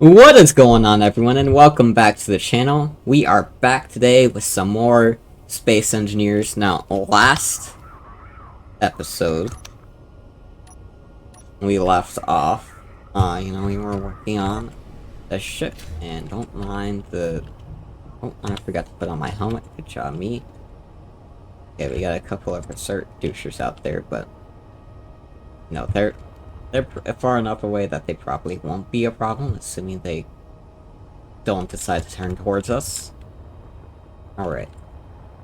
What is going on, everyone, and welcome back to the channel. We are back today with some more Space Engineers. Now, last episode, we left off, we were working on the ship, and don't mind the... Oh, I forgot to put on my helmet. Good job, me. Okay, we got a couple of research douchers out there, but... No, they're far enough away that they probably won't be a problem, assuming they don't decide to turn towards us. Alright.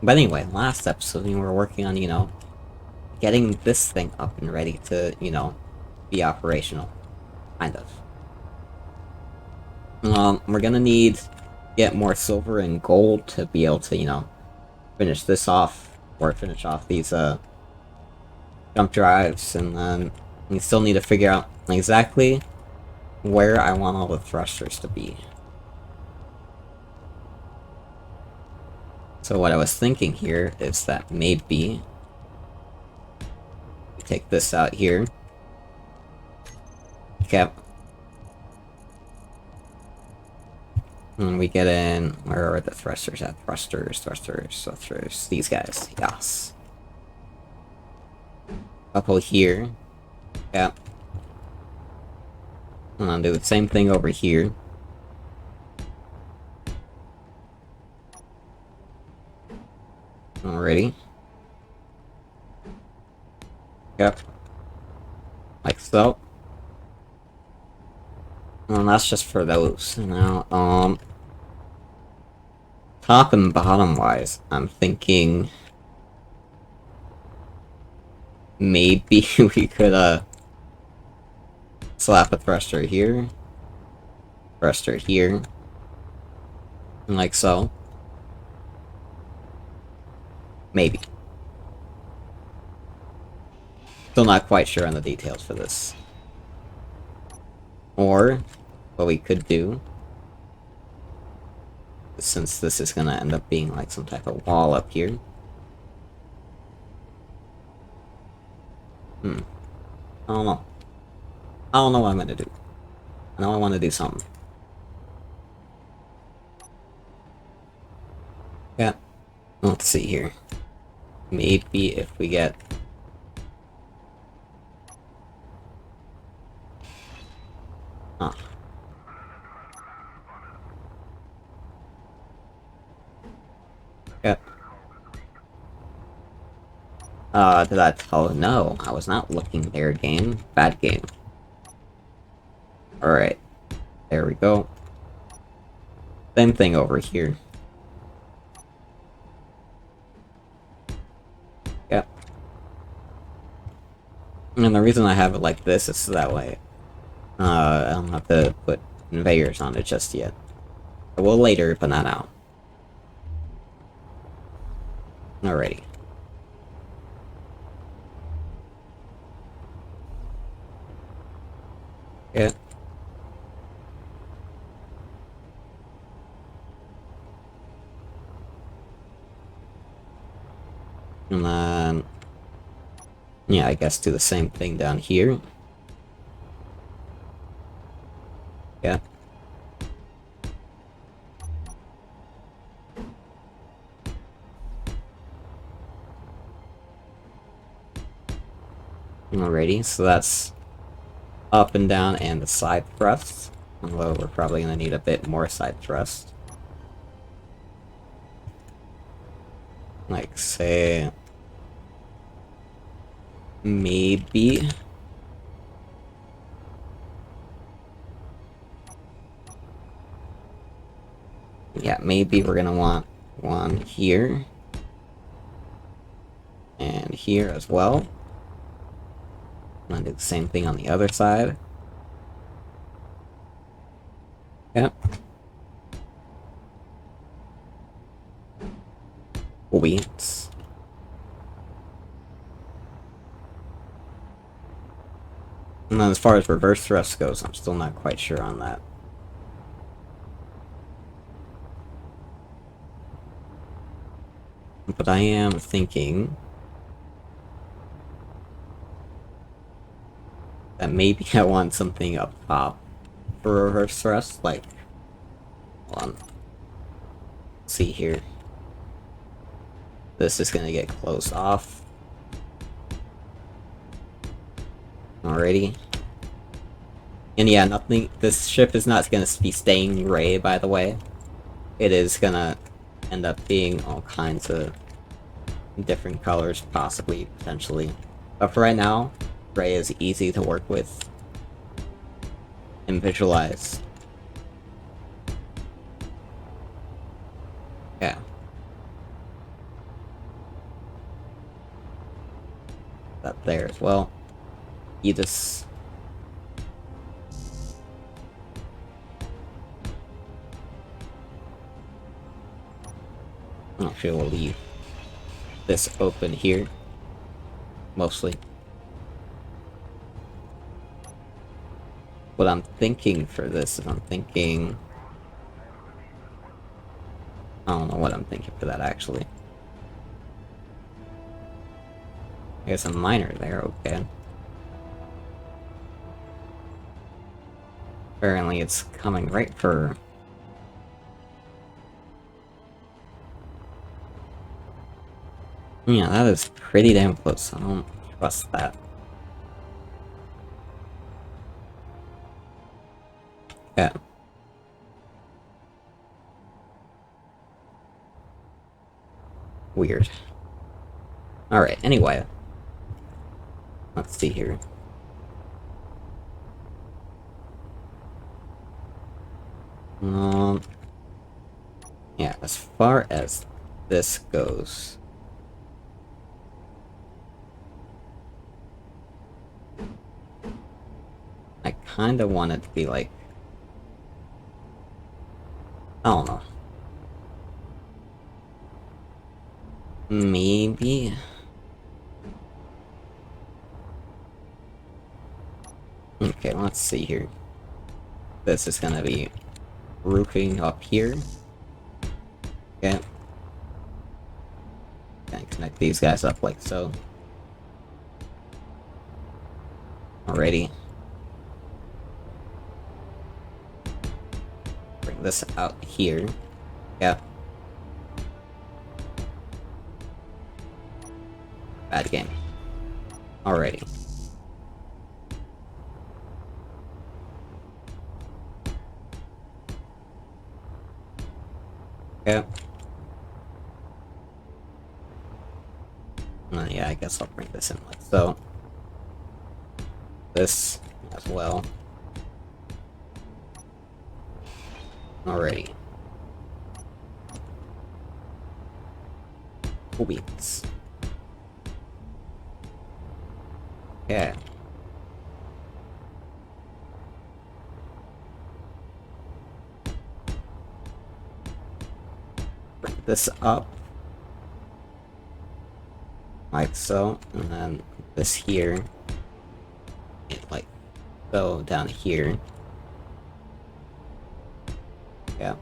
But anyway, last episode we were working on, getting this thing up and ready to, be operational. Kind of. We're gonna need get more silver and gold to be able to, finish this off, or finish off these, jump drives, and then we still need to figure out exactly where I want all the thrusters to be. So what I was thinking here is that maybe we take this out here. Okay. And we get in, where are the thrusters at? Thrusters, these guys, yes. Couple here. Yeah. And I'll do the same thing over here. Alrighty. Yep. Like so. And that's just for those. Now, top and bottom wise, I'm thinking maybe we could, slap a thruster here, like so. Maybe. Still not quite sure on the details for this. Or, what we could do, since this is gonna end up being like some type of wall up here. I don't know. I don't know what I'm gonna do. I know I want to do something. Yeah. Let's see here. Maybe if we get... Huh. Yeah. Did I tell... No, I was not looking there, game. Bad game. Alright. There we go. Same thing over here. Yep. And the reason I have it like this is so that way, I don't have to put conveyors on it just yet. I will later, but not now. Alrighty. Yeah. And then... yeah, I guess do the same thing down here. Yeah. Alrighty, so that's up and down and the side thrust. Although we're probably gonna need a bit more side thrust. Like, say... maybe... yeah, maybe we're gonna want one here. And here as well. I'm gonna do the same thing on the other side. Yep. Wait. And then as far as reverse thrust goes, I'm still not quite sure on that. But I am thinking that maybe I want something up top for reverse thrust, like, hold on. See here. This is gonna get closed off. Alrighty. And yeah, nothing. This ship is not gonna be staying gray, by the way. It is gonna end up being all kinds of different colors, possibly, potentially. But for right now, gray is easy to work with and visualize. Yeah. Up there as well. You just... Actually, we'll leave this open here. Mostly. What I'm thinking for this is I don't know what I'm thinking for that, actually. There's a miner there, okay. Apparently it's coming right for... Yeah, that is pretty damn close. I don't trust that. Yeah. Weird. Alright, anyway. Let's see here. Yeah, as far as this goes... I kinda want it to be like... I don't know. Maybe... Okay, let's see here. This is gonna be roofing up here. Okay. Gonna connect these guys up like so. Alrighty. Bring this out here. Yep. Bad game. Alrighty. Yeah. Yeah, I guess I'll bring this in like so. This as well. Alrighty. Weeks. Yeah. Bring this up. Like so, and then this here. Like so down here. Yeah.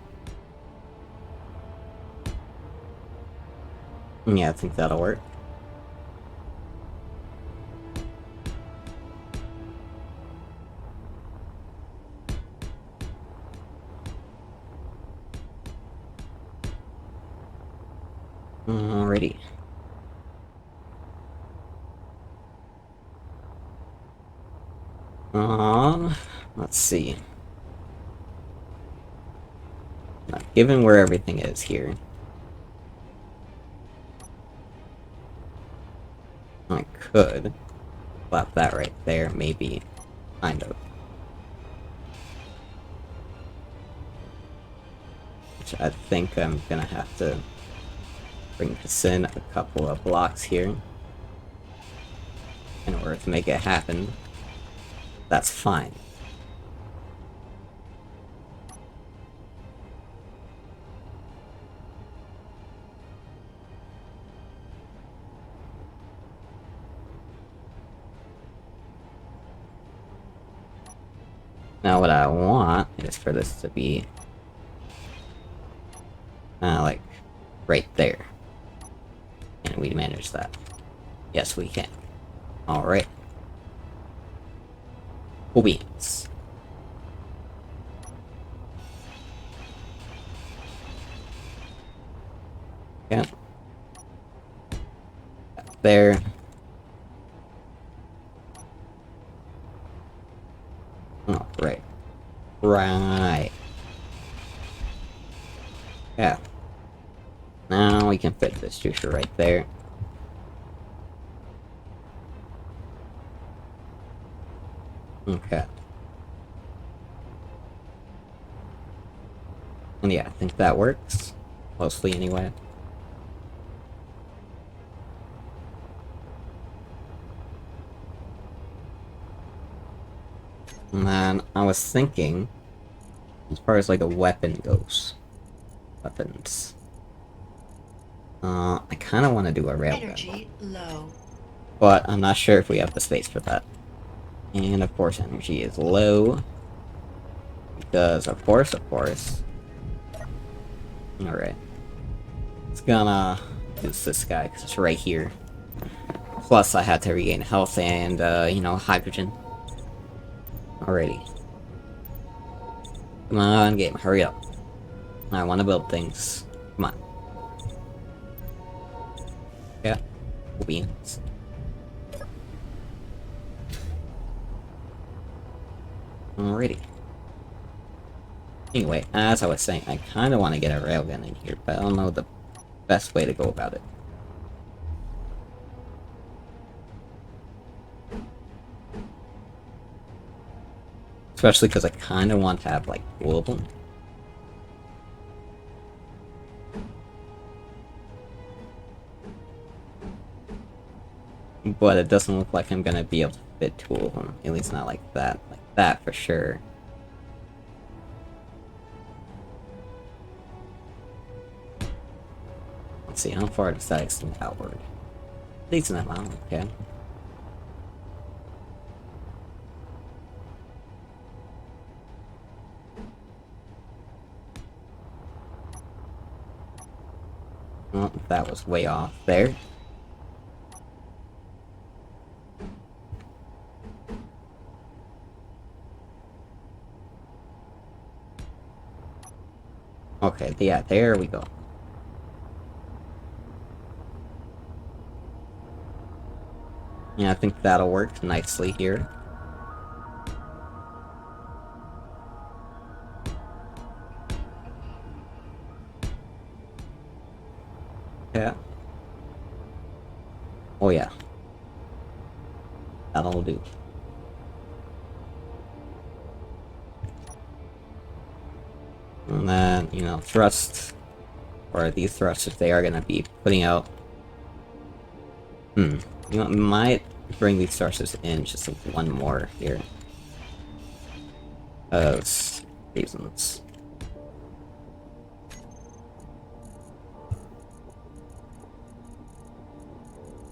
Yeah, I think that'll work. Alrighty. Let's see. Now, given where everything is here, I could slap that right there, maybe, kind of. Which I think I'm gonna have to bring this in a couple of blocks here in order to make it happen. That's fine. Now what I want is for this to be like right there. And we manage that. Yes, we can. Alright. Cool beans. Yeah. There. Oh, right. Right. Yeah. Now we can fit this juicer right there. Okay. And yeah, I think that works. Mostly anyway. And then I was thinking, as far as like a weapon goes. Weapons. I kinda wanna do a railgun. Energy low. But I'm not sure if we have the space for that. And of course energy is low. Because of course. Alright. It's gonna use this guy, because it's right here. Plus I had to regain health and, you know, hydrogen. Alrighty. Come on, game, hurry up. I wanna build things. Come on. Yeah. Beans. Alrighty. Anyway, as I was saying, I kinda wanna get a railgun in here, but I don't know the best way to go about it. Especially because I kinda want to have, like, two of them. But it doesn't look like I'm gonna be able to fit two of them. At least not like that. Like that for sure. Let's see, how far does that extend outward? Decent amount, okay. Well, that was way off there. Okay, yeah, there we go. Yeah, I think that'll work nicely here. Yeah. Oh yeah. That'll do. And then, you know, thrust, or these thrusters, they are gonna be putting out... You know, might bring these thrusters in just like one more here. Reasons.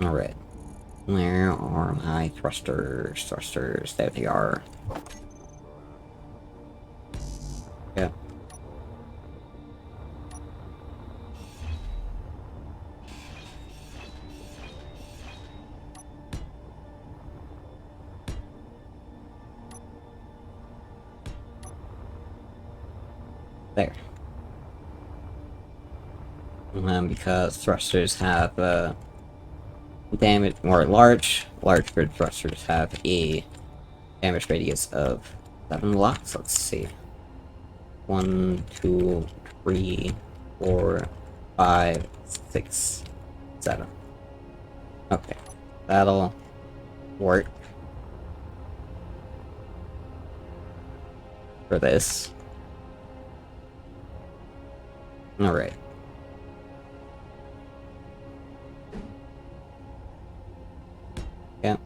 Alright. Where are my thrusters? Thrusters, there they are. Yeah. There. Because thrusters have, damage, or large grid thrusters have a damage radius of 7 blocks. Let's see. 1, 2, 3, 4, 5, 6, 7. Okay. That'll work for this. Alright. Yeah.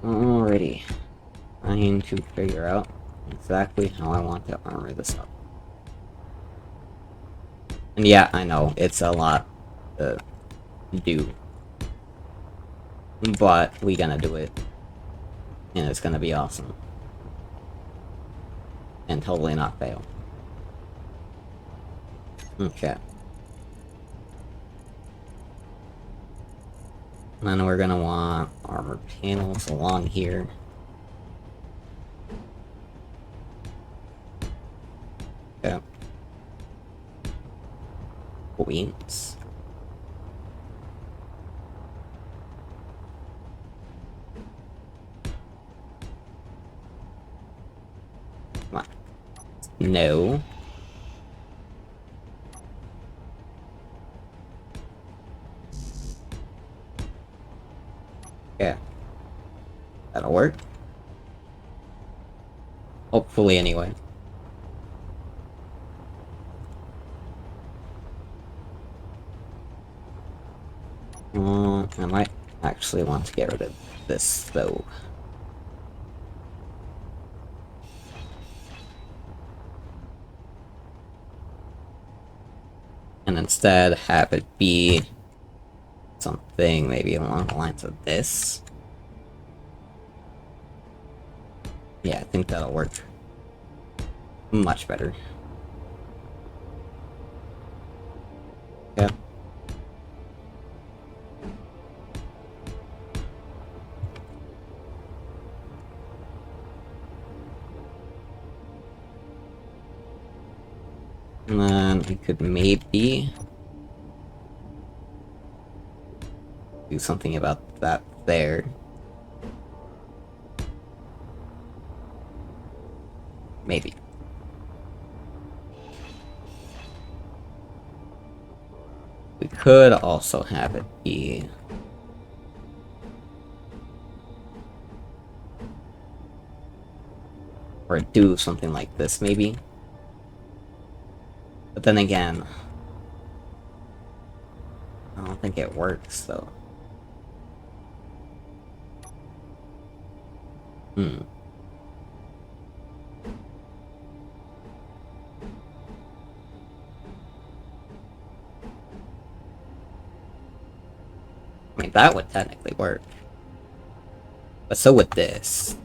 Alrighty. I need to figure out exactly how I want to armor this up. And yeah, I know, it's a lot to do. But we gonna do it. And it's gonna be awesome. and totally not fail. Okay. And then we're gonna want armor panels along here. Okay. Points. Come on. No. Yeah. That'll work. Hopefully, anyway. I might actually want to get rid of this, though. And instead have it be something maybe along the lines of this. Yeah, I think that'll work much better. Yeah. And then we could maybe do something about that there. Maybe. We could also have it be... or do something like this, maybe. But then again, I don't think it works, though. I mean, that would technically work. But so would this.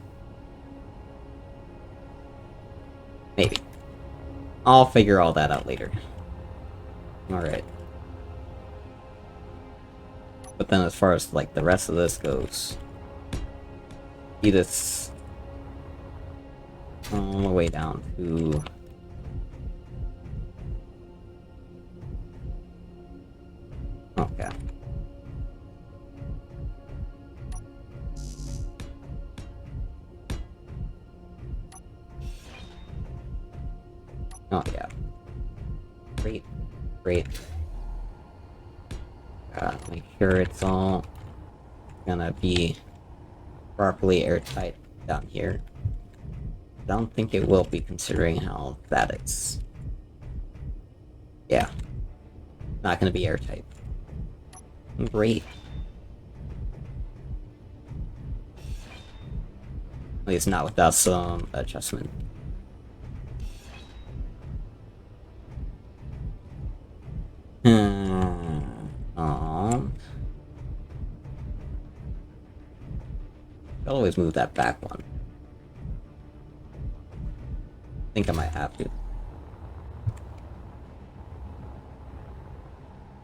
Maybe. I'll figure all that out later. Alright. But then as far as, like, the rest of this goes... see this... all the way down to... okay. Oh, yeah. Great. Great. Make sure it's all gonna be properly airtight down here. I don't think it will be, considering how that is. Yeah. Not gonna be airtight. Great. At least not without some adjustment. I'll always move that back one. I think I might have to.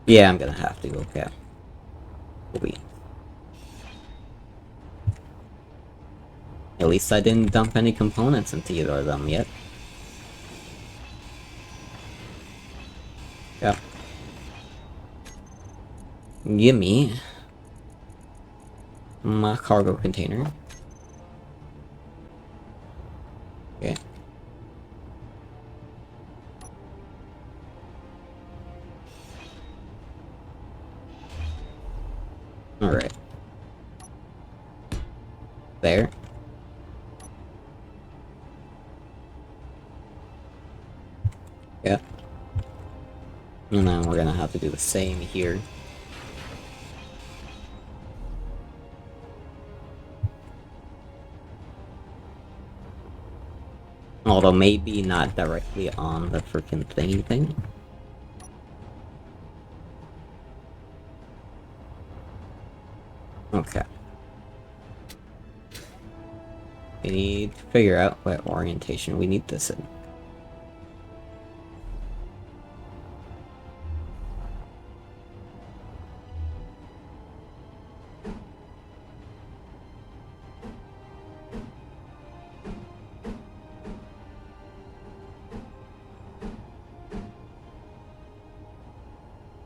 Yeah, I'm gonna have to, okay. Sweet. At least I didn't dump any components into either of them yet. Yeah. Gimme my cargo container. Okay. Alright. There. Yeah. And then we're gonna have to do the same here. Although maybe not directly on the freaking thingy thing. Okay. we need to figure out what orientation we need this in.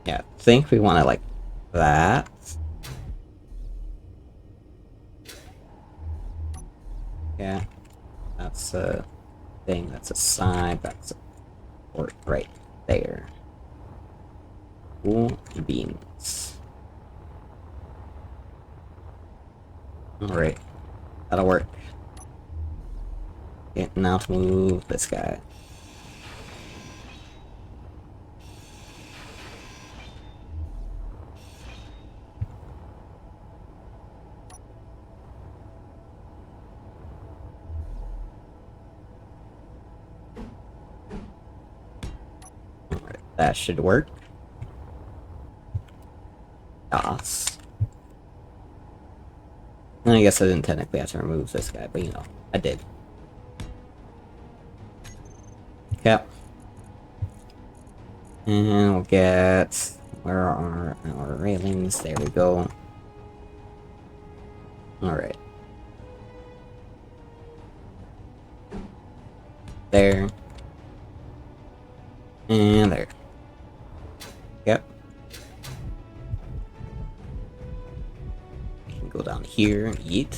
Yeah, I think we want it like that. Yeah, that's a thing, that's a side, that's a port right there. Cool beans. Alright, that'll work. Okay, now to move this guy. Alright, that should work. Yes. And I guess I didn't technically have to remove this guy, but you know, I did. Yep. And we'll get... where are our railings? There we go. Alright. There. And there. Yep. We can go down here and eat.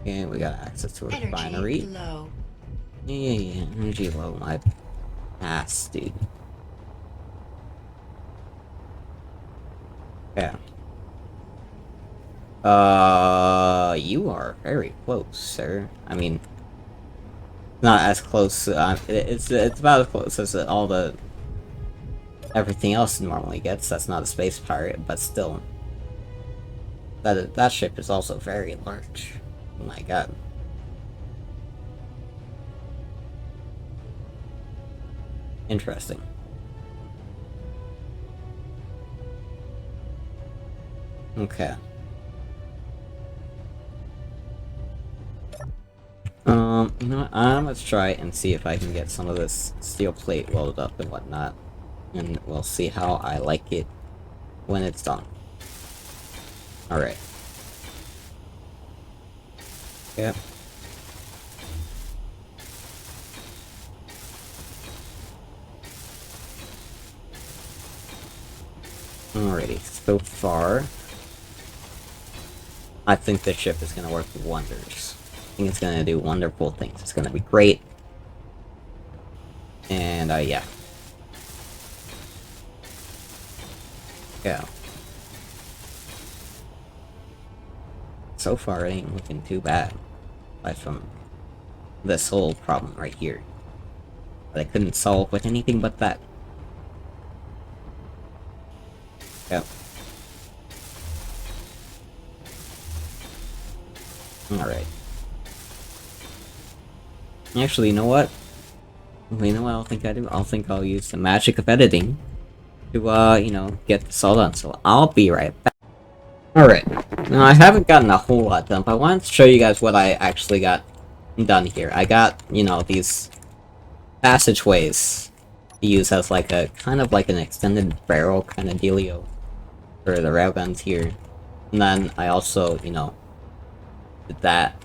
Okay, we got access to a refinery. Low. Yeah, energy low, my ass, dude. Yeah. You are very close, sir. I mean, not as close. It's about as close as all the everything else normally gets. That's not a space pirate, but still, that ship is also very large. Oh my god. Interesting. Okay. You know what? Let's try and see if I can get some of this steel plate welded up and whatnot. And we'll see how I like it when it's done. Alright. Yep. Alrighty, so far, I think this ship is gonna work wonders. I think it's gonna do wonderful things. It's gonna be great. And, yeah. Yeah. So far, it ain't looking too bad. Aside from this whole problem right here. That I couldn't solve with anything but that. Yep. Alright. Actually, you know what? You know what I'll think I do? I'll think I'll use the magic of editing to, you know, get this all done. So I'll be right back. Alright. Now, I haven't gotten a whole lot done, but I wanted to show you guys what I actually got done here. I got, you know, these passageways to use as like a, kind of like an extended barrel kind of dealio for the railguns here. And then I also, you know, did that.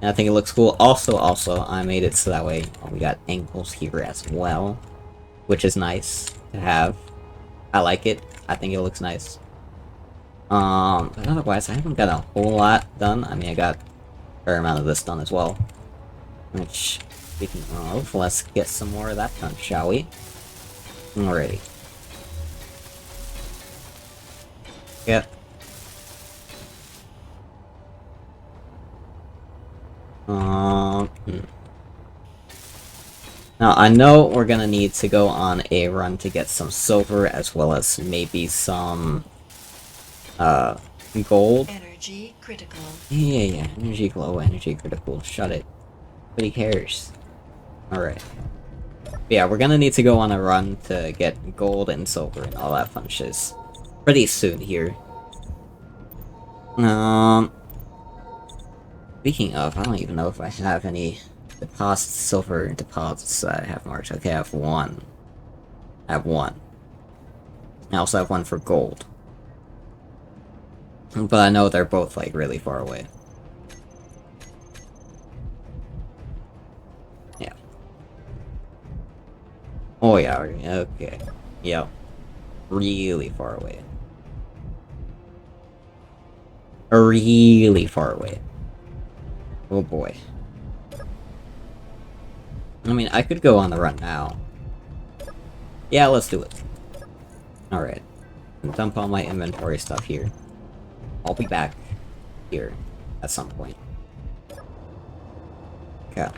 And I think it looks cool. Also, I made it so that way we got angles here as well, which is nice to have. I like it. I think it looks nice. But otherwise, I haven't got a whole lot done. I mean, I got a fair amount of this done as well. Which, speaking of, let's get some more of that done, shall we? Alrighty. Yep. Now, I know we're gonna need to go on a run to get some silver, as well as maybe some, gold. Energy critical. Yeah, energy glow, energy critical, shut it. Nobody cares. Alright. Yeah, we're gonna need to go on a run to get gold and silver and all that fun shiz pretty soon here. Um, Speaking of, I don't even know if I have any deposits, silver deposits that I have marked. Okay, I have one. I have one. I also have one for gold. But I know they're both, like, really far away. Yeah. Oh yeah, okay. Yep. Really far away. Really far away. Oh boy. I mean, I could go on the run now. Yeah, let's do it. Alright. Dump all my inventory stuff here. I'll be back here at some point. Okay.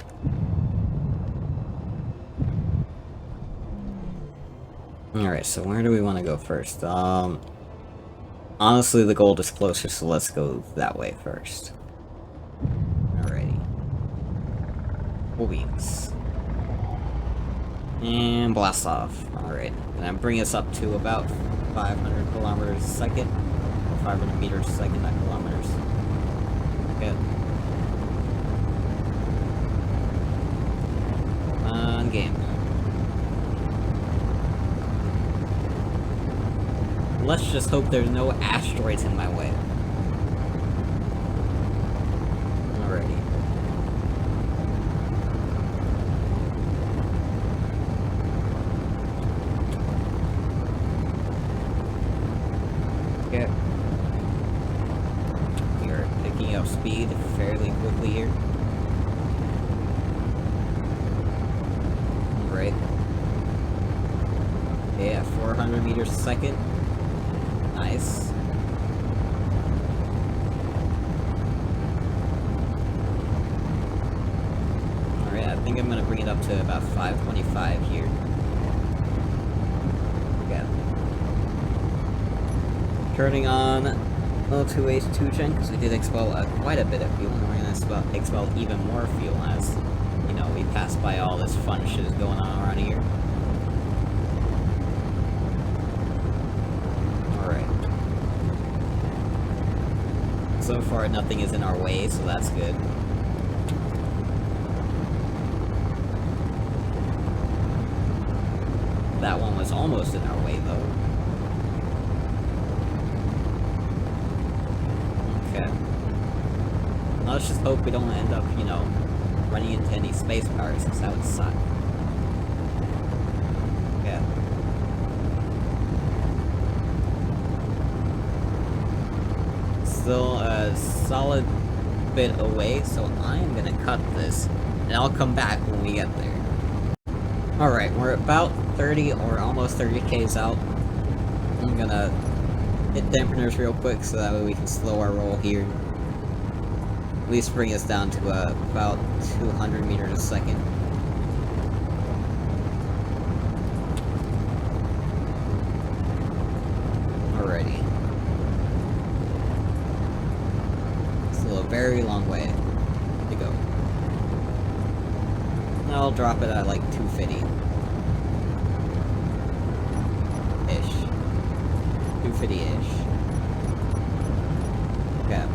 Alright, so where do we want to go first? Honestly, the gold is closer, so let's go that way first. Alrighty. Full beams. And blast off. Alright. And I'm bringing us up to about 500 kilometers a second. Or 500 meters a second, not kilometers. Okay. On game. Let's just hope there's no asteroids in my way. Alrighty. Okay. We are picking up speed fairly quickly here. Right. Yeah, 400 meters a second. Nice. Alright, I think I'm gonna bring it up to about 525 here. Okay. Turning on L2H2 gen, because we did expel quite a bit of fuel, and we're gonna expel even more fuel as, you know, we pass by all this fun shit going on around here. So far, nothing is in our way, so that's good. That one was almost in our way, though. Okay. Let's just hope we don't end up, you know, running into any space powers, because that would suck. Okay. Still a solid bit away, so I'm gonna cut this, and I'll come back when we get there. Alright, we're about 30 or almost 30 Ks out. I'm gonna hit dampeners real quick so that way we can slow our roll here. At least bring us down to about 200 meters a second. Alrighty. Still a very long way to go. I'll drop it at like 250. Ish. 250-ish. Okay.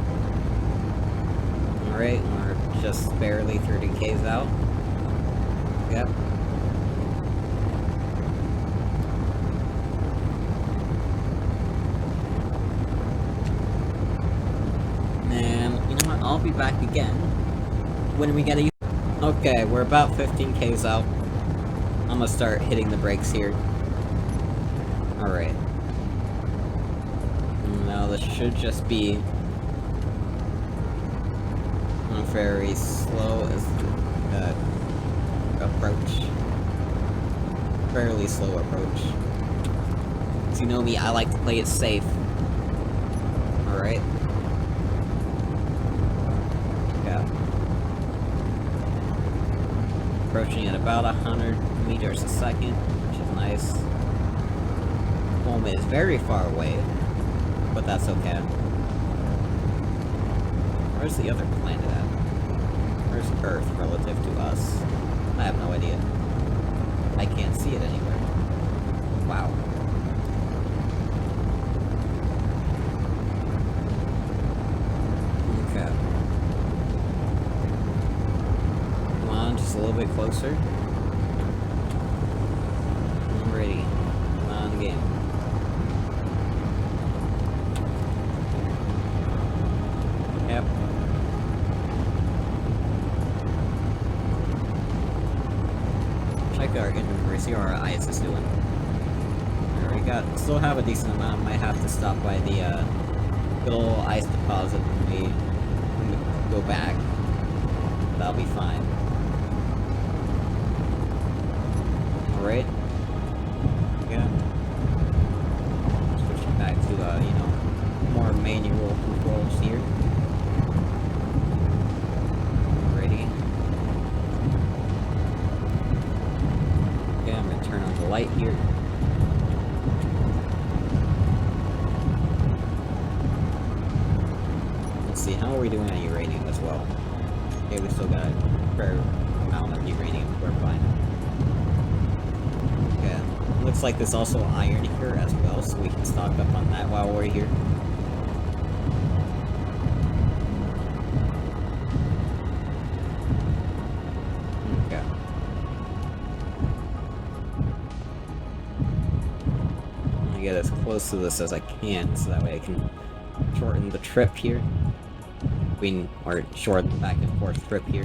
Alright, we're just barely 30 Ks out. Yep. And, you know what, I'll be back again when we get a... Okay, we're about 15 Ks out. I'm gonna start hitting the brakes here. Alright. Now this should just be a very slow approach. Fairly slow approach. As you know me, I like to play it safe. Alright. Yeah. Approaching at about 100 meters a second, which is nice. Home is very far away, but that's okay. Where's the other planet at? Where's Earth relative to us? I have no idea. I can't see it anywhere. Wow. closer. Alrighty. Come on, game. Yep. Check our inventory, see how our ice is doing. Alright, we still have a decent amount. Might have to stop by the good old ice deposit when we go back. That'll be fine. Alright. Yeah. Switching back to, you know, more manual controls here. Alrighty. Okay, I'm gonna turn on the light here. Let's see, how are we doing on uranium as well? Okay, we still got a fair amount of uranium. We're fine. Okay. Looks like there's also iron here as well, so we can stock up on that while we're here. Okay. I'm gonna get as close to this as I can, so that way I can shorten the trip here. Or shorten the back and forth trip here.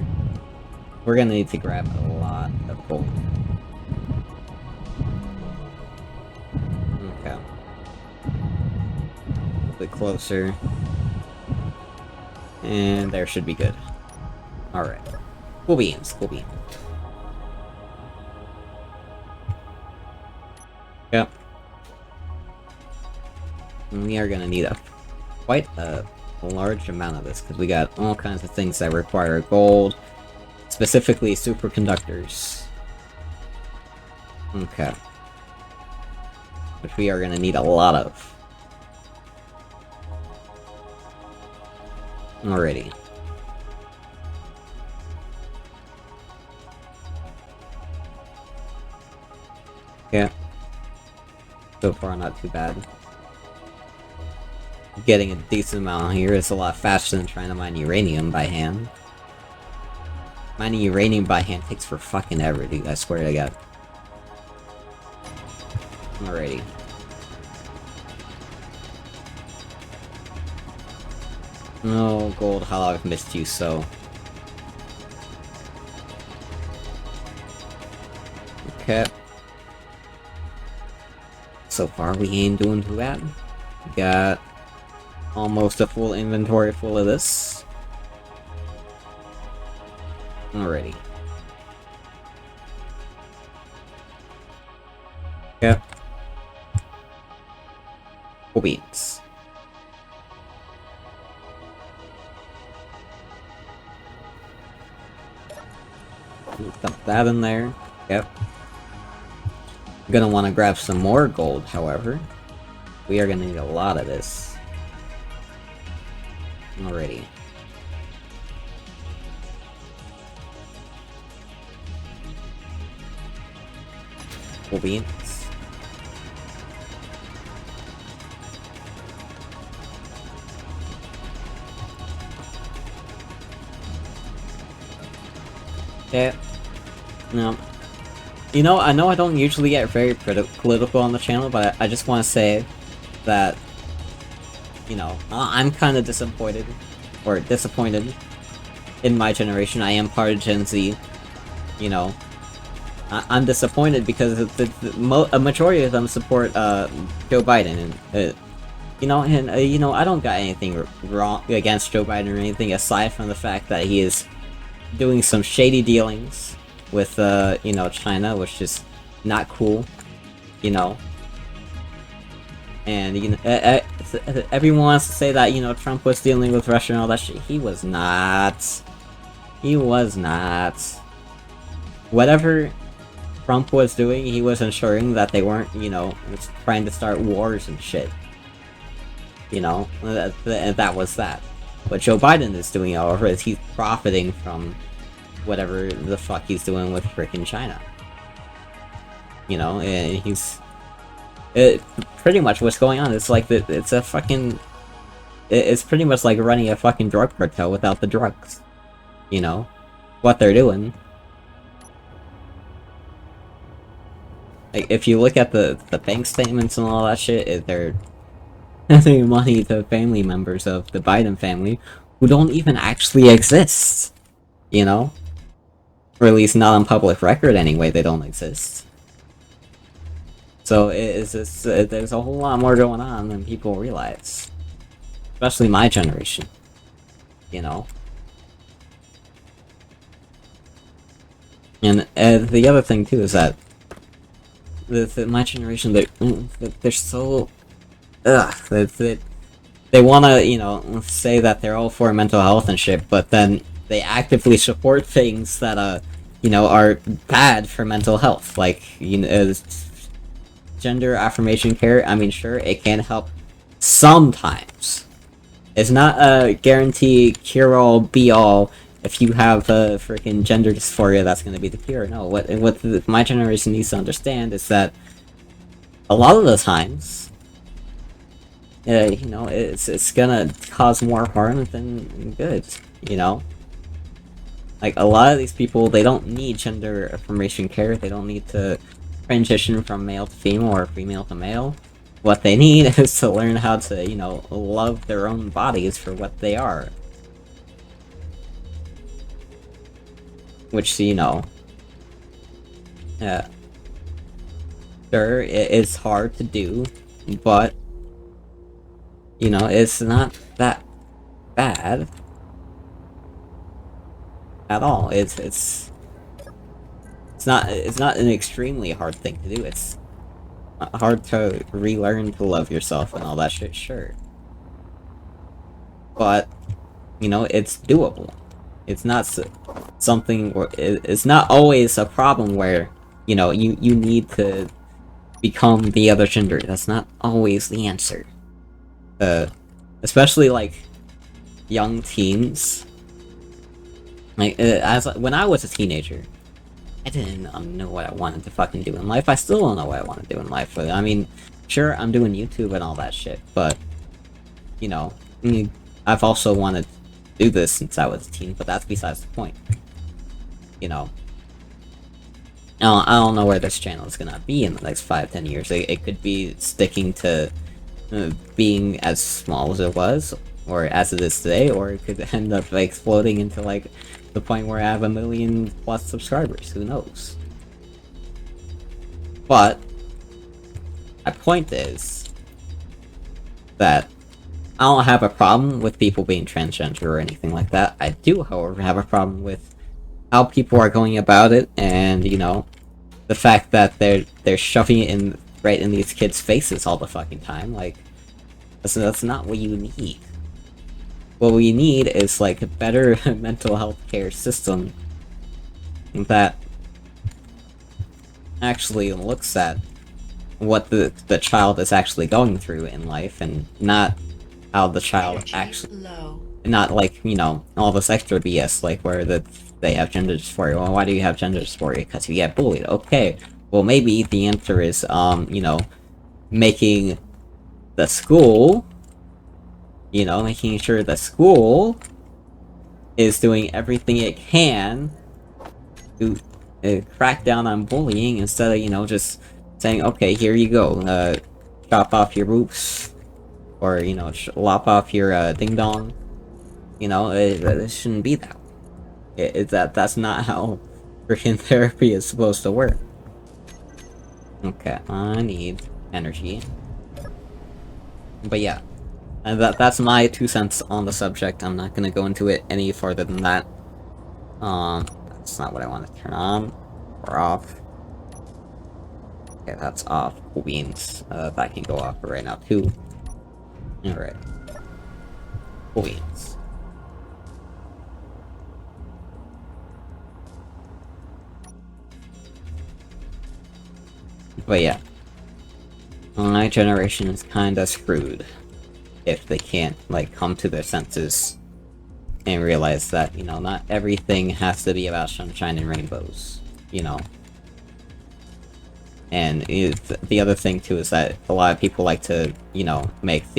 We're gonna need to grab a lot of gold. Okay. A little bit closer. And there should be good. Alright. Cool beans, cool beans. Yep. And we are gonna need quite a large amount of this, because we got all kinds of things that require gold, specifically superconductors. Okay. Which we are gonna need a lot of. Alrighty. Yeah. So far, not too bad. Getting a decent amount here is a lot faster than trying to mine uranium by hand. Mining uranium by hand takes for fucking ever, dude. I swear to God. Alrighty. No, gold, how I've missed you so. Okay. So far, we ain't doing too bad. We got almost a full inventory full of this. Alrighty. Yep. Cool beans. Dump that in there. Yep. I'm gonna want to grab some more gold, however. We are gonna need a lot of this. Alrighty. Cool beans. Yeah. No. You know, I know I don't usually get very political on the channel, but I just want to say that, you know, I'm kind of disappointed in my generation. I am part of Gen Z, you know. I'm disappointed because a majority of them support Joe Biden, and you know, you know, I don't got anything wrong against Joe Biden or anything aside from the fact that he is doing some shady dealings with you know, China, which is not cool, you know. And you know, everyone wants to say that, you know, Trump was dealing with Russia and all that shit. He was not. He was not. Whatever Trump was doing, he was ensuring that they weren't, you know, trying to start wars and shit. You know, that was that. What Joe Biden is doing, however, is he's profiting from whatever the fuck he's doing with frickin' China. You know, and he's... pretty much what's going on is like, it's a fucking... It's pretty much like running a fucking drug cartel without the drugs. You know? What they're doing. Like, if you look at the bank statements and all that shit, they're sending money to family members of the Biden family who don't even actually exist, you know? Or at least not on public record anyway, they don't exist. So there's a whole lot more going on than people realize. Especially my generation, you know? And the other thing too is that my generation, they're so... they wanna, you know, say that they're all for mental health and shit, but then they actively support things that, you know, are bad for mental health. Like, you know, gender affirmation care, I mean, sure, it can help sometimes. It's not a guarantee, cure-all, be-all. If you have freaking gender dysphoria, that's gonna be the cure. No, what my generation needs to understand is that a lot of the times, you know, it's gonna cause more harm than good, you know? Like, a lot of these people, they don't need gender affirmation care, they don't need to transition from male to female or female to male. What they need is to learn how to, you know, love their own bodies for what they are. Which, you know... yeah. Sure, it is hard to do, but... you know, it's not that bad at all. It's not an extremely hard thing to do. It's hard to relearn to love yourself and all that shit, sure. But, you know, it's doable. It's not something where it's not always a problem where, you know, you need to become the other gender. That's not always the answer. Especially like young teens. Like, when I was a teenager, I didn't know what I wanted to fucking do in life. I still don't know what I want to do in life. But, I mean, sure, I'm doing YouTube and all that shit, but, you know, I've also wanted to do this since I was a teen, but that's besides the point. You know, I don't know where this channel is gonna be in the next 5-10 years. It could be sticking to being as small as it was, or as it is today, or it could end up like, exploding into like the point where I have 1 million+ subscribers. Who knows? But my point is that I don't have a problem with people being transgender or anything like that. I do, however, have a problem with how people are going about it, and, you know, the fact that they're shoving it in right in these kids' faces all the fucking time. Like, that's not what you need. What we need is, like, a better mental health care system that actually looks at what the child is actually going through in life, and not how the child actually... not, like, you know, all this extra BS, like, where they have gender dysphoria. Well, why do you have gender dysphoria? Because you get bullied. Okay, well, maybe the answer is, you know, making the school... you know, making sure the school is doing everything it can to crack down on bullying, instead of, you know, just saying, okay, here you go, chop off your boobs, or, you know, lop off your ding-dong. You know, it shouldn't be that way. That's not how freaking therapy is supposed to work. Okay, I need energy. But yeah. And that's my 2 cents on the subject. I'm not gonna go into it any further than that. That's not what I want to turn on. Or off. Okay, that's off. Cool beans. That can go off right now too. Alright. Cool beans. But yeah. My generation is kinda screwed if they can't, like, come to their senses and realize that, you know, not everything has to be about sunshine and rainbows, you know. And the other thing, too, is that a lot of people like to, you know, make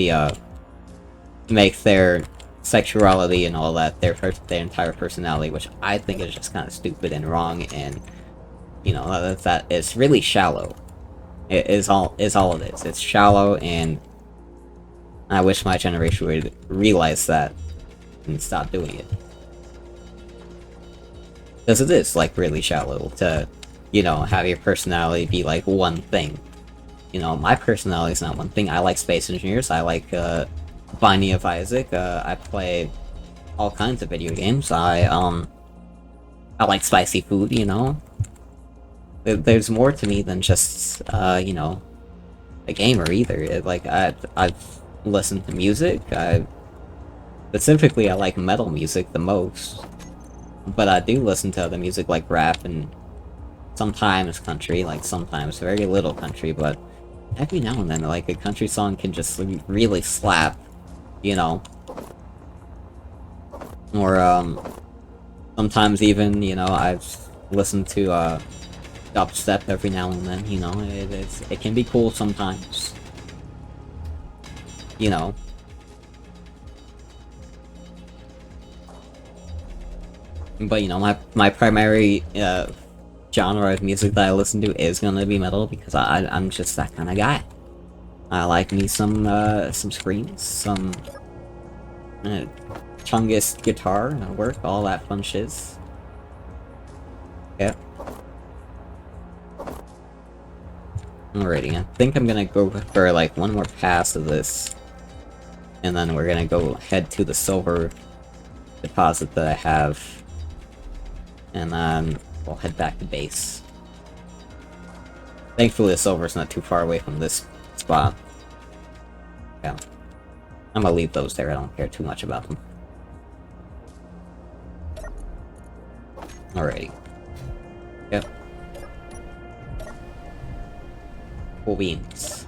their sexuality and all that their entire personality, which I think is just kind of stupid and wrong, and, you know, that is really shallow. It is all it is. It's shallow, and I wish my generation would realize that and stop doing it. Because it is, like, really shallow to, you know, have your personality be, like, one thing. You know, my personality is not one thing. I like Space Engineers, I like, Binding of Isaac, I play all kinds of video games, I like spicy food, you know? There's more to me than just, you know, a gamer either. Like, I've listened to music, specifically I like metal music the most. But I do listen to other music like rap and sometimes country, like sometimes very little country, but every now and then, like, a country song can just really slap, you know? Or, sometimes even, you know, I've listened to, dubstep every now and then, you know? It can be cool sometimes. You know? But, you know, my primary, genre of music that I listen to is gonna be metal, because I'm just that kind of guy. I like me some screams, some, Chungus guitar, work, all that fun shiz. Yeah. Alrighty, I think I'm gonna go for, like, one more pass of this. And then we're gonna go head to the silver deposit that I have. And then we'll head back to base. Thankfully the silver's not too far away from this spot. Yeah. I'm gonna leave those there, I don't care too much about them. Alrighty. Yep. Cool beans.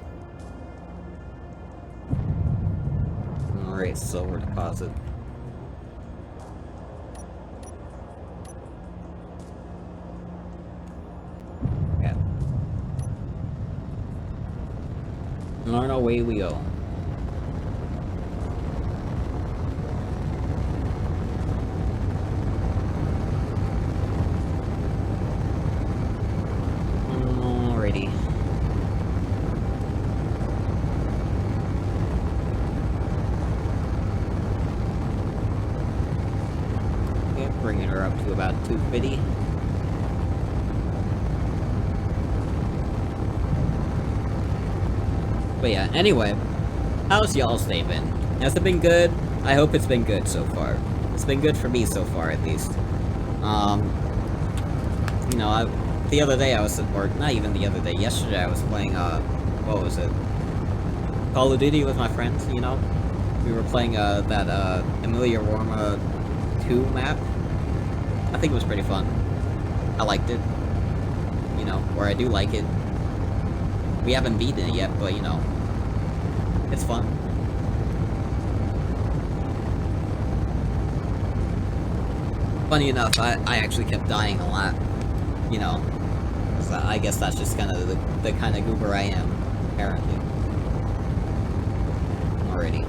Alright, silver deposit. Okay. And on our way we go. Alrighty. Okay, bringing her up to about 250. But yeah, anyway, how's y'all's day been? Has it been good? I hope it's been good so far. It's been good for me so far, at least. You know, the other day I was, or not even the other day, yesterday I was playing, what was it? Call of Duty with my friends, you know? We were playing, that, Emilia Romagna 2 map. I think it was pretty fun. I liked it. You know, or I do like it. We haven't beaten it yet, but, you know, it's fun. Funny enough, I actually kept dying a lot, you know. So I guess that's just kind of the kind of goober I am, apparently. Alrighty.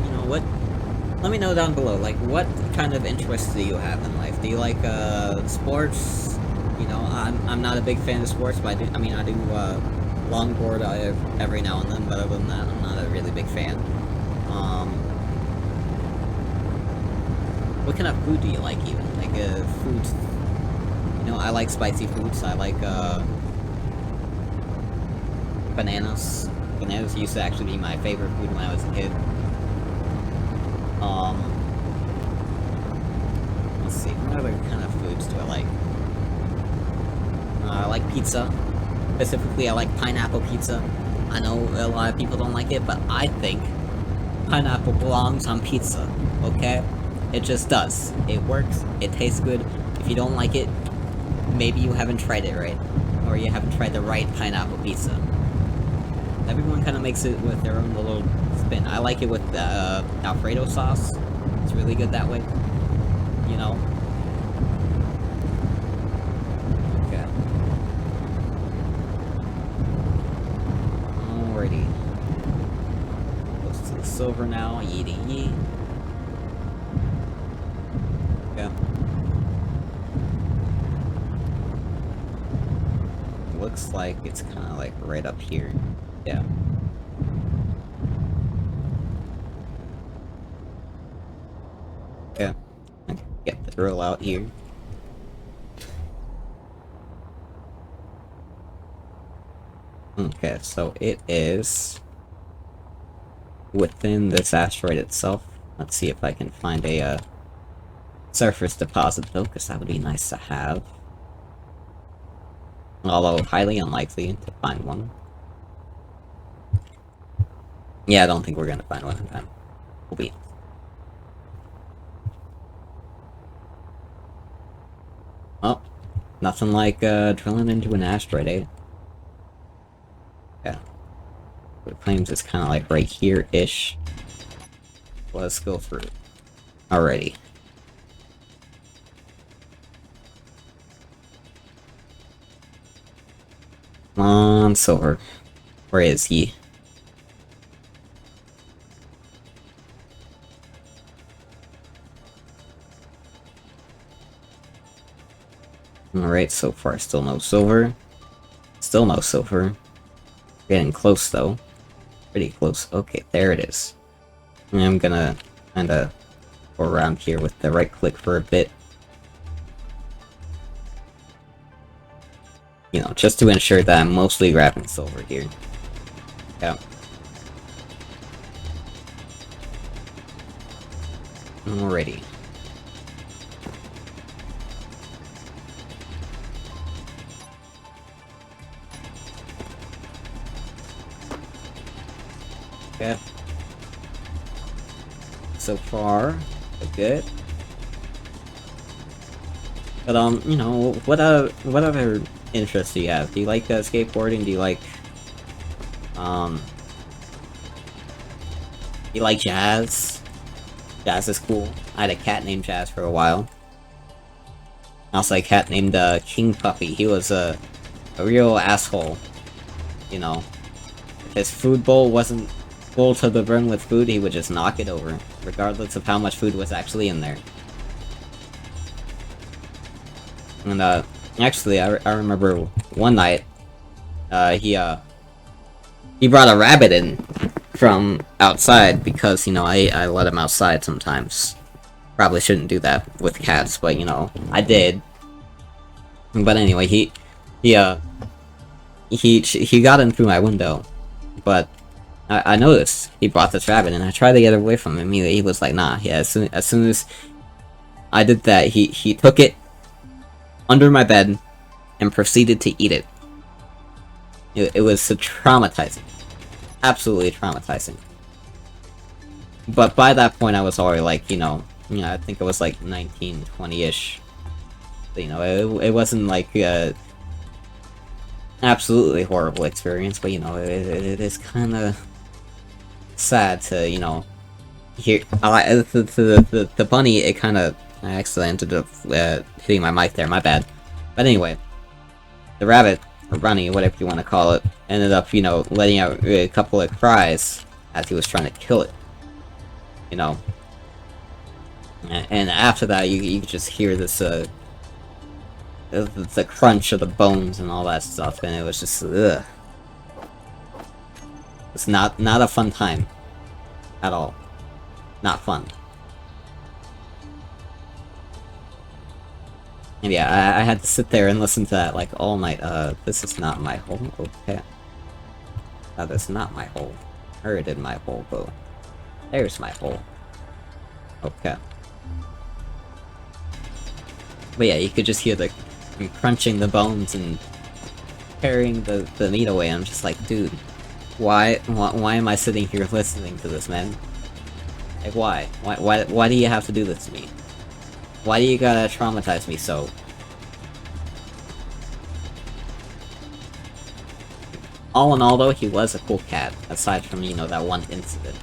You know what? Let me know down below, like, what kind of interests do you have in life? Do you like, sports? You know, I'm not a big fan of sports, but I do, longboard every now and then, but other than that, I'm not a really big fan. What kind of food do you like, even? Like, foods, you know, I like spicy foods, I like, bananas. Bananas used to actually be my favorite food when I was a kid. Let's see, what other kind of foods do I like? I like pizza. Specifically, I like pineapple pizza. I know a lot of people don't like it, but I think pineapple belongs on pizza, okay? It just does. It works, it tastes good. If you don't like it, maybe you haven't tried it right. Or you haven't tried the right pineapple pizza. Everyone kind of makes it with their own little spin. I like it with Alfredo sauce. It's really good that way. You know? Okay. Alrighty. Close to the silver now. Yeety yee. Yeah. looks like it's kind of like right up here. Yeah. Yeah. Get the drill out here. Okay, so it is within this asteroid itself. Let's see if I can find a surface deposit though, because that would be nice to have. Although highly unlikely to find one. Yeah, I don't think we're gonna find one in time. We'll be. Oh, nothing like drilling into an asteroid, eh? Yeah. It claims it's kind of like right here-ish. Let's go through. Alrighty. Come on, Silver. Where is he? Alright, so far still no Silver. Still no Silver. Getting close though. Pretty close. Okay, there it is. And I'm gonna kinda go around here with the right click for a bit. You know, just to ensure that I'm mostly grabbing Silver here. Yeah. Alrighty. Okay. So far, so good. But you know, what other interests do you have? Do you like skateboarding? Do you like you like jazz? Jazz is cool. I had a cat named Jazz for a while. Also, a cat named King Puppy. He was a real asshole. You know, if his food bowl wasn't full to the brim with food, he would just knock it over, regardless of how much food was actually in there. And actually, I remember one night, he brought a rabbit in from outside because, you know, I let him outside sometimes. Probably shouldn't do that with cats, but, you know, I did. But anyway, he got in through my window, but I noticed he brought this rabbit, and I tried to get away from him. He was like, nah. Yeah, as soon as I did that, he took it under my bed and proceeded to eat it. It was so traumatizing. Absolutely traumatizing. But by that point, I was already like, you know, I think it was like 19, 20-ish. You know, it wasn't like a absolutely horrible experience, but you know, it is kind of sad to, you know, hear the bunny. It kind of, I actually ended up hitting my mic there. My bad. But anyway, the rabbit, or bunny, whatever you want to call it, ended up, you know, letting out a couple of cries as he was trying to kill it. You know, and after that, you could just hear this the crunch of the bones and all that stuff, and it was just ugh. It's not a fun time at all. Not fun. And yeah, I had to sit there and listen to that like all night. This is not my hole. Okay. That is not my hole. Or it did my hole though. There's my hole. Okay. But yeah, you could just hear the crunching the bones and carrying the meat away. I'm just like, dude, why am I sitting here listening to this, man? Like, why do you have to do this to me? Why do you gotta traumatize me so? All in all, though, he was a cool cat, aside from, you know, that one incident.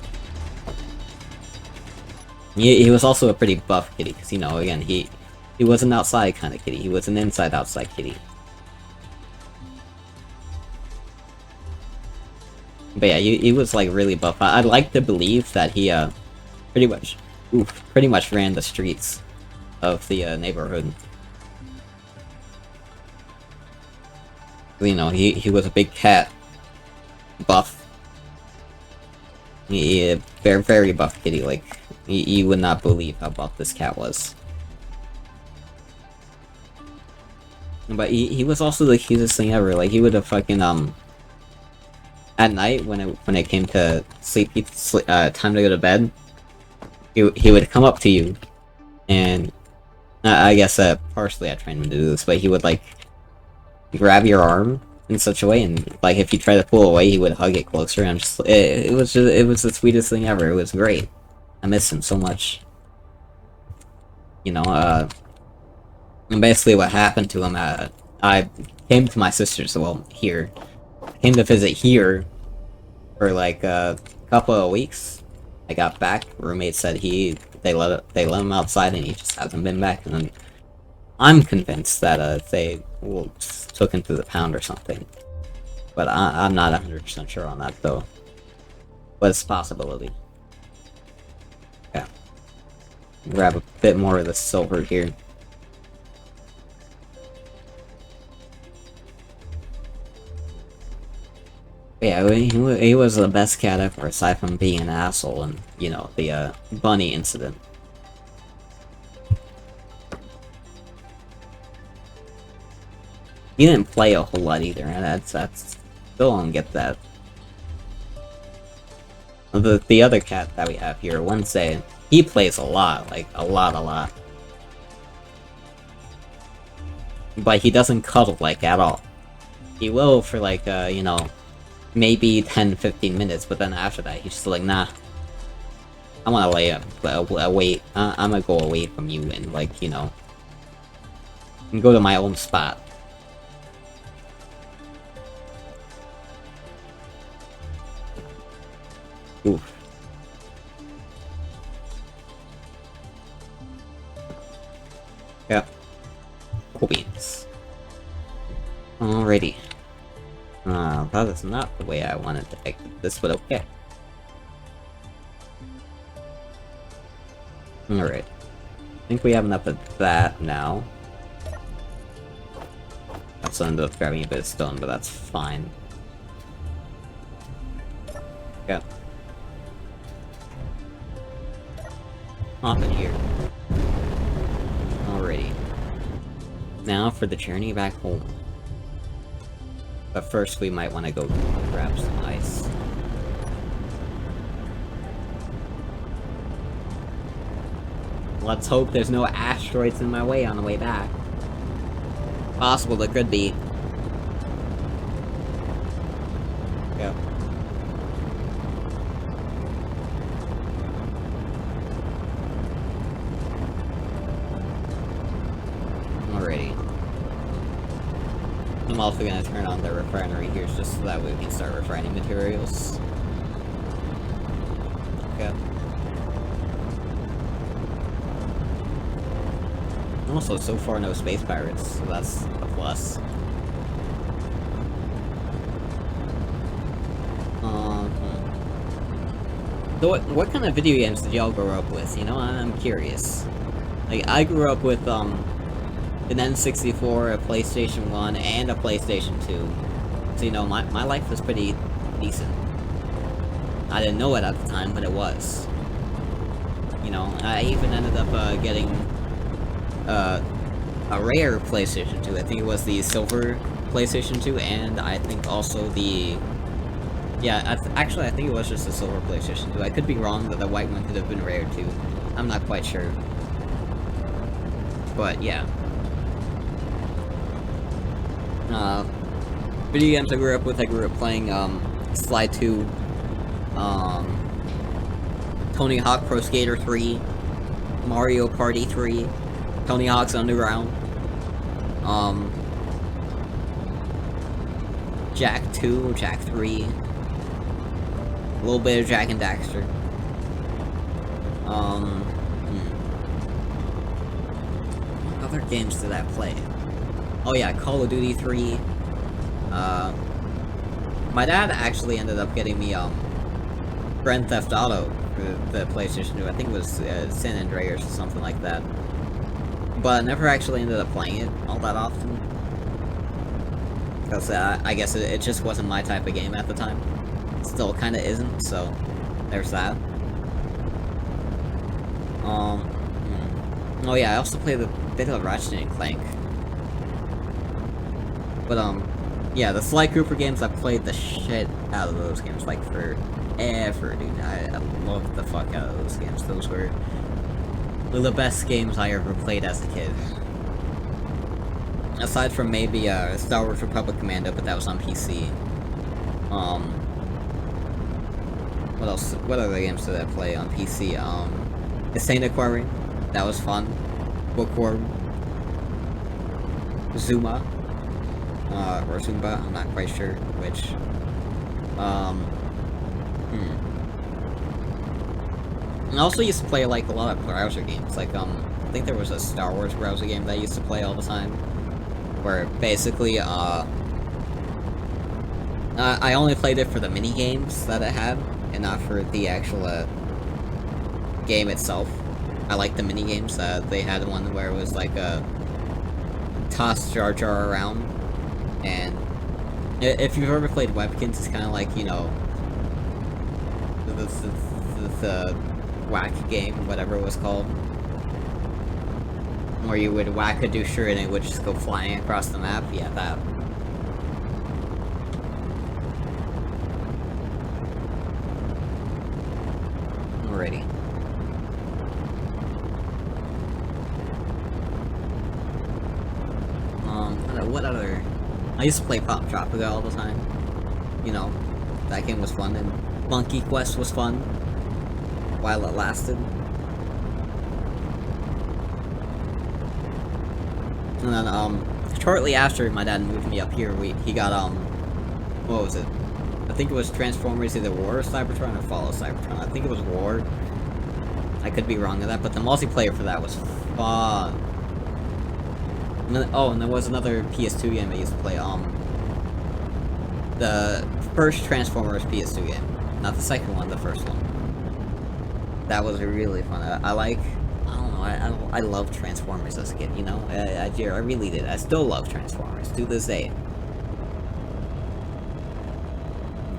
He was also a pretty buff kitty, because, you know, again, he was an outside kind of kitty. He was an inside-outside kitty. But yeah, he was, like, really buff. I'd like to believe that he, pretty much ran the streets of the, neighborhood. You know, he was a big cat buff. Very, very buff kitty, like, you would not believe how buff this cat was. But he was also the cutest thing ever, like, he would have fucking, at night, when it came to time to go to bed, he would come up to you, and, I guess, partially I trained him to do this, but he would, like, grab your arm in such a way, and, like, if you try to pull away, he would hug it closer, and it was the sweetest thing ever. It was great. I miss him so much. You know, and basically what happened to him, I came to my sister's, well, here. Came to visit here for, like, a couple of weeks. I got back, roommate said they let him outside, and he just hasn't been back, and then I'm convinced that, they took him to the pound or something. But I'm not 100% sure on that, though. But it's a possibility. Yeah. Grab a bit more of the silver here. Yeah, he was the best cat ever, aside from being an asshole and, you know, the, bunny incident. He didn't play a whole lot either, and that's still don't get that. The other cat that we have here, Wednesday, he plays a lot, like, a lot. But he doesn't cuddle, like, at all. He will for, like, you know, maybe 10-15 minutes, but then after that, he's just like, nah. I wanna lay up, wait. I'm gonna go away from you and, like, you know, and go to my own spot. Oof. Yep. Cool beans. Alrighty. That is not the way I wanted to exit this, but okay. Alright. I think we have enough of that now. I also ended up grabbing a bit of stone, but that's fine. Yeah. Off in here. Alrighty. Now for the journey back home. But first we might want to go grab some ice. Let's hope there's no asteroids in my way on the way back. Possible there could be. Yep. Alrighty. I'm also gonna turn on the refinery here just so that way we can start refining materials. Okay. Also, so far no space pirates, so that's a plus. So what kind of video games did y'all grow up with? You know, I'm curious. Like, I grew up with, an N64, a PlayStation 1, and a PlayStation 2. So, you know, my life was pretty decent. I didn't know it at the time, but it was. You know, I even ended up, getting, a rare PlayStation 2. I think it was the silver PlayStation 2, and I think also the... Yeah, actually, I think it was just the silver PlayStation 2. I could be wrong, but the white one could have been rare, too. I'm not quite sure. But, yeah. Video games I grew up playing, Sly 2, Tony Hawk Pro Skater 3, Mario Party 3, Tony Hawk's Underground, Jak 2, Jak 3, a little bit of Jak and Daxter. What other games did I play? Oh yeah, Call of Duty 3. My dad actually ended up getting me, Grand Theft Auto for the PlayStation 2. I think it was, San Andreas or something like that. But I never actually ended up playing it all that often. Because I guess it just wasn't my type of game at the time. Still kind of isn't, so there's that. Oh yeah, I also played a bit of Ratchet and Clank. But, yeah, the Sly Cooper games, I played the shit out of those games, like, forever, dude. I loved the fuck out of those games. Those were the best games I ever played as a kid. Aside from maybe, Star Wars Republic Commando, but that was on PC. What else? What other games did I play on PC? Insane Aquarium. That was fun. Bookworm. Zuma. Or Zumba, I'm not quite sure which. I also used to play, like, a lot of browser games. Like, I think there was a Star Wars browser game that I used to play all the time. Where, basically, I only played it for the mini-games that it had, and not for the actual, game itself. I like the mini-games. They had one where it was, like, toss Jar Jar around. And if you've ever played Webkins, it's kind of like, you know, the whack game, whatever it was called. Where you would whack a doucher and it would just go flying across the map. Yeah, that. Alrighty. What other... I used to play Pop Tropica all the time. You know, that game was fun, and Monkey Quest was fun. While it lasted. And then, shortly after my dad moved me up here, he got, what was it? I think it was Transformers, either War or Cybertron, or Fall of Cybertron. I think it was War. I could be wrong with that, but the multiplayer for that was fun. And then, oh, and there was another PS2 game I used to play, the first Transformers PS2 game. Not the second one, the first one. That was really fun. I don't know, I loved Transformers as a kid, you know? I really did. I still love Transformers, to this day.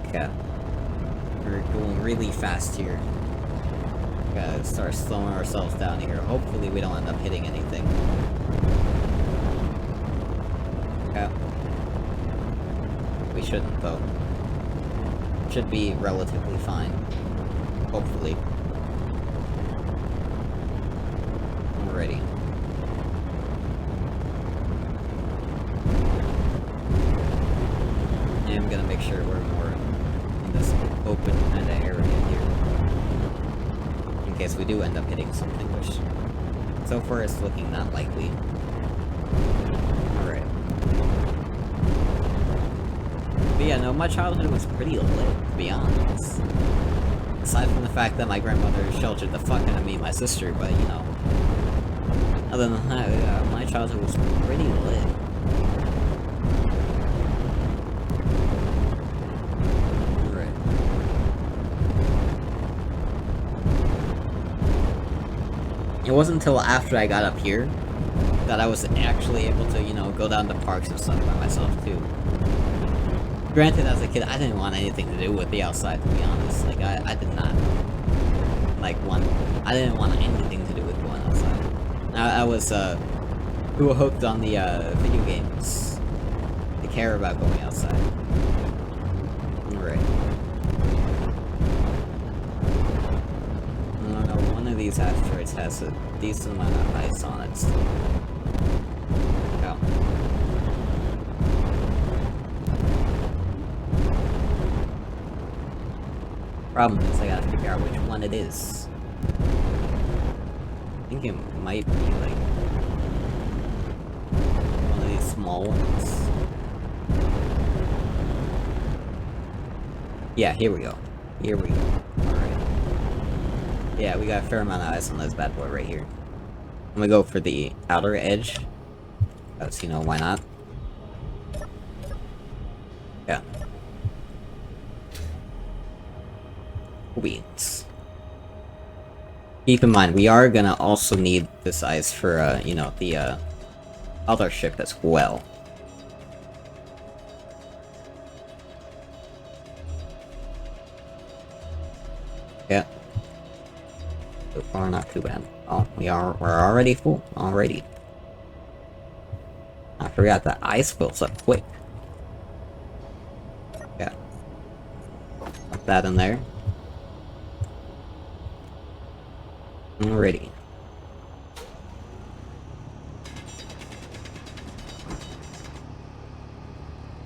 Okay. We're going really fast here. Gotta start slowing ourselves down here. Hopefully we don't end up hitting anything. Okay. We shouldn't, though. Should be relatively fine. Hopefully. Alrighty. And I'm gonna make sure we're more in this open kind of area here. In case we do end up hitting something, which so far is looking not likely. Alright. But yeah, no, my childhood was pretty lit, to be honest. Aside from the fact that my grandmother sheltered the fuck out of me and my sister, but, you know. Other than that, my childhood was pretty lit. Right. It wasn't until after I got up here that I was actually able to, you know, go down to parks and stuff by myself, too. Granted, as a kid, I didn't want anything to do with the outside, to be honest. Like, I did not, like, I didn't want anything to do with going outside. I was, too hooked on the, video games to care about going outside. Alright. I don't know, one of these asteroids has a decent amount of ice on it still. Yeah. Problem is, I gotta figure out which one it is. I think it might be, like, one of these small ones. Yeah, here we go. Here we go. Alright. Yeah, we got a fair amount of ice on this bad boy right here. I'm gonna go for the outer edge. Because, you know, why not? Yeah. Weeds. Keep in mind, we are gonna also need this ice for, you know, the, other ship as well. Yeah. So far, not too bad. Oh, we're already full. Already. I forgot that ice fills up quick. Yeah. Put that in there. Alrighty.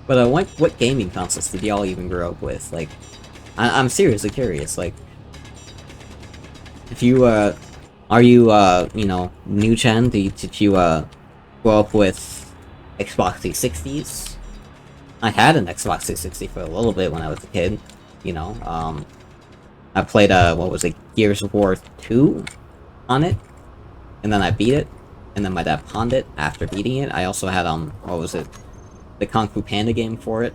But what gaming consoles did y'all even grow up with? Like, I'm seriously curious. Like, if you are you you know, new gen? Did you grow up with Xbox 360s? I had an Xbox 360 for a little bit when I was a kid. You know, I played what was it, Gears of War 2 on it, and then I beat it, and then my dad pawned it after beating it. I also had what was it, the Kung Fu Panda game for it,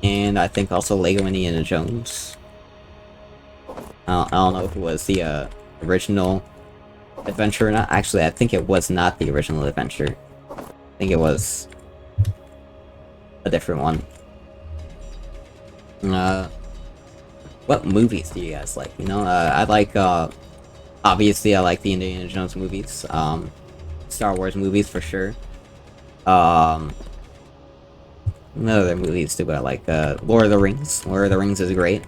and I think also Lego Indiana Jones. I don't know if it was the original adventure or not. Actually, I think it was not the original adventure. I think it was a different one. What movies do you guys like? You know, I like, obviously I like the Indiana Jones movies, Star Wars movies for sure. What other movies do I like? Lord of the Rings. Lord of the Rings is great.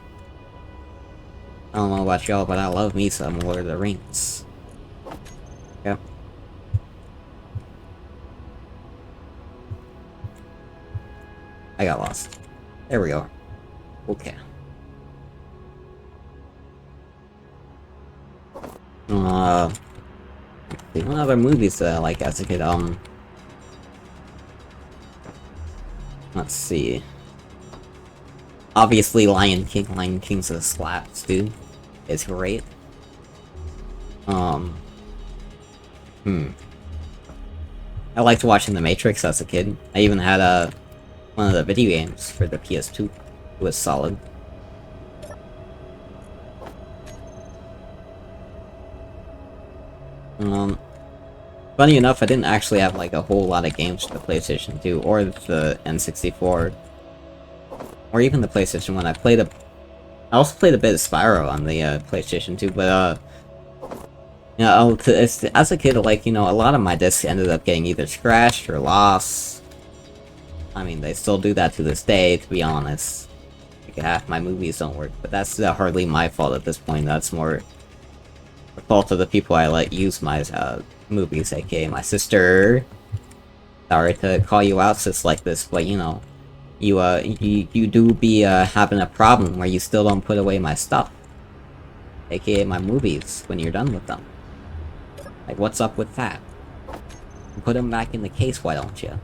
I don't know about y'all, but I love me some Lord of the Rings. Yep. I got lost. There we go. Okay. What other movies that I like as a kid? Let's see. Obviously, Lion King. Lion King's a slaps, dude. It's great. I liked watching The Matrix as a kid. I even had one of the video games for the PS2. It was solid. Funny enough, I didn't actually have like a whole lot of games for the PlayStation 2 or the N64, or even the PlayStation 1. I also played a bit of Spyro on the PlayStation 2, but you know, as a kid, like, you know, a lot of my discs ended up getting either scratched or lost. I mean, they still do that to this day, to be honest. Like, half my movies don't work, but that's hardly my fault at this point. That's more the fault of the people I let use my movies, aka my sister. Sorry to call you out, sis, like this, but you know, you do be having a problem where you still don't put away my stuff, aka my movies, when you're done with them. Like, what's up with that? Put them back in the case, why don't you?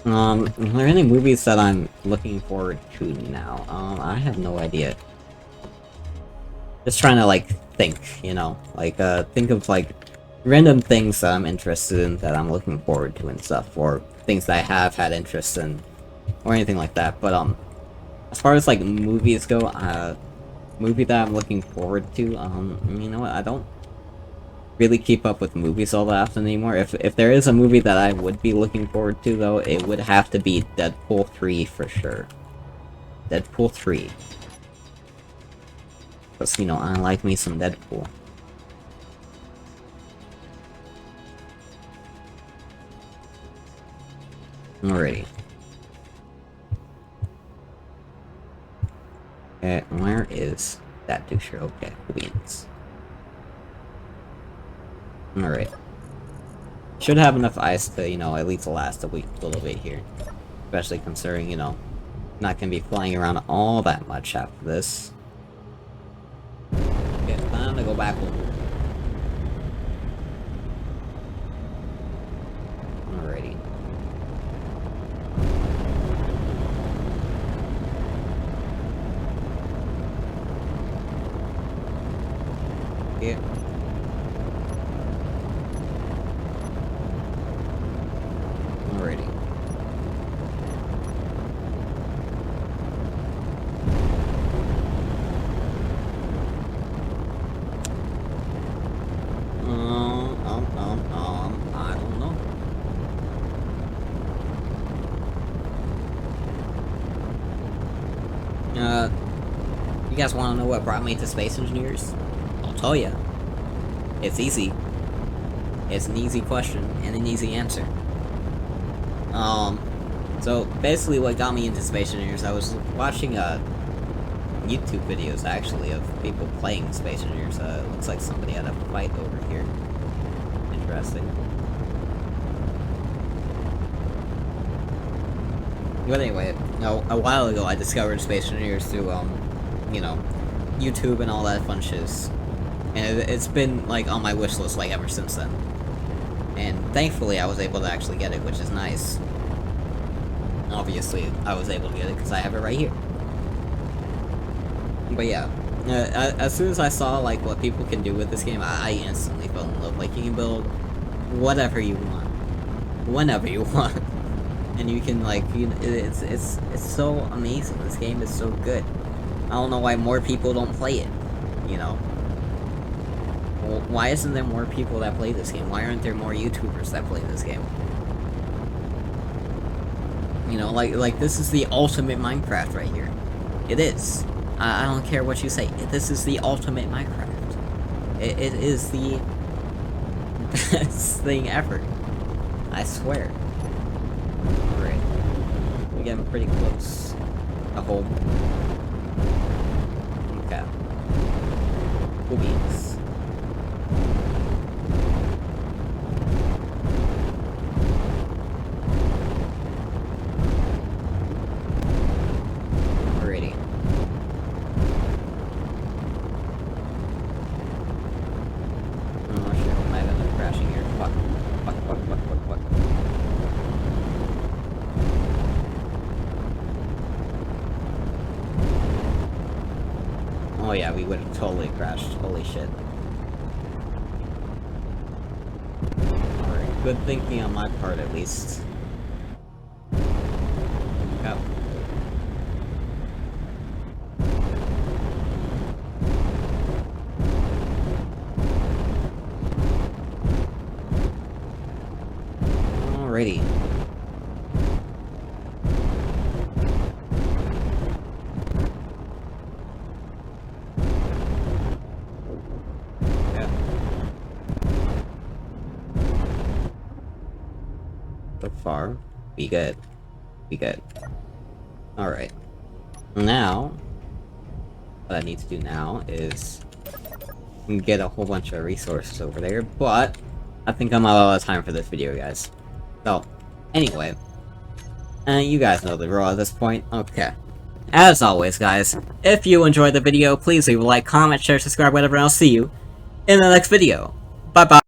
Are there any movies that I'm looking forward to now? I have no idea. Just trying to, like, think, you know? Like, think of, like, random things that I'm interested in that I'm looking forward to and stuff, or things that I have had interest in, or anything like that. But, as far as, like, movies go, movie that I'm looking forward to, you know what, I don't really keep up with movies all that often anymore. If there is a movie that I would be looking forward to, though, it would have to be Deadpool 3 for sure. Deadpool 3. Because, you know, I like me some Deadpool. Alrighty. Okay, where is that picture? Okay, Queens. Alright. Should have enough ice to, you know, at least last a little bit here. Especially considering, you know, not gonna be flying around all that much after this. Okay, time to go back home. Alrighty. Yeah. Alrighty. You guys want to know what brought me to Space Engineers? I'll tell ya. It's easy. It's an easy question and an easy answer. So basically what got me into Space Engineers, I was watching YouTube videos actually of people playing Space Engineers. It looks like somebody had a fight over here. Interesting. But anyway, a while ago I discovered Space Engineers through, you know, YouTube and all that fun shiz. And it's been, like, on my wish list, like, ever since then. And thankfully I was able to actually get it, which is nice. Obviously, I was able to get it because I have it right here. But yeah, as soon as I saw, like, what people can do with this game, I instantly fell in love. Like, you can build whatever you want. Whenever you want. And you can, like, it's so amazing. This game is so good. I don't know why more people don't play it, you know? Well, why isn't there more people that play this game? Why aren't there more YouTubers that play this game? You know, like this is the ultimate Minecraft right here. It is. I don't care what you say. This is the ultimate Minecraft. It is the best thing ever. I swear. Alright. We're getting pretty close to home. Okay. Boobies. Oh yeah, we would have totally crashed. Holy shit. Alright, good thinking on my part at least. Go. Alrighty. So far, be good. Be good. Alright. Now, what I need to do now is get a whole bunch of resources over there, but I think I'm out of time for this video, guys. So, anyway, you guys know the rule at this point. Okay. As always, guys, if you enjoyed the video, please leave a like, comment, share, subscribe, whatever, and I'll see you in the next video. Bye-bye.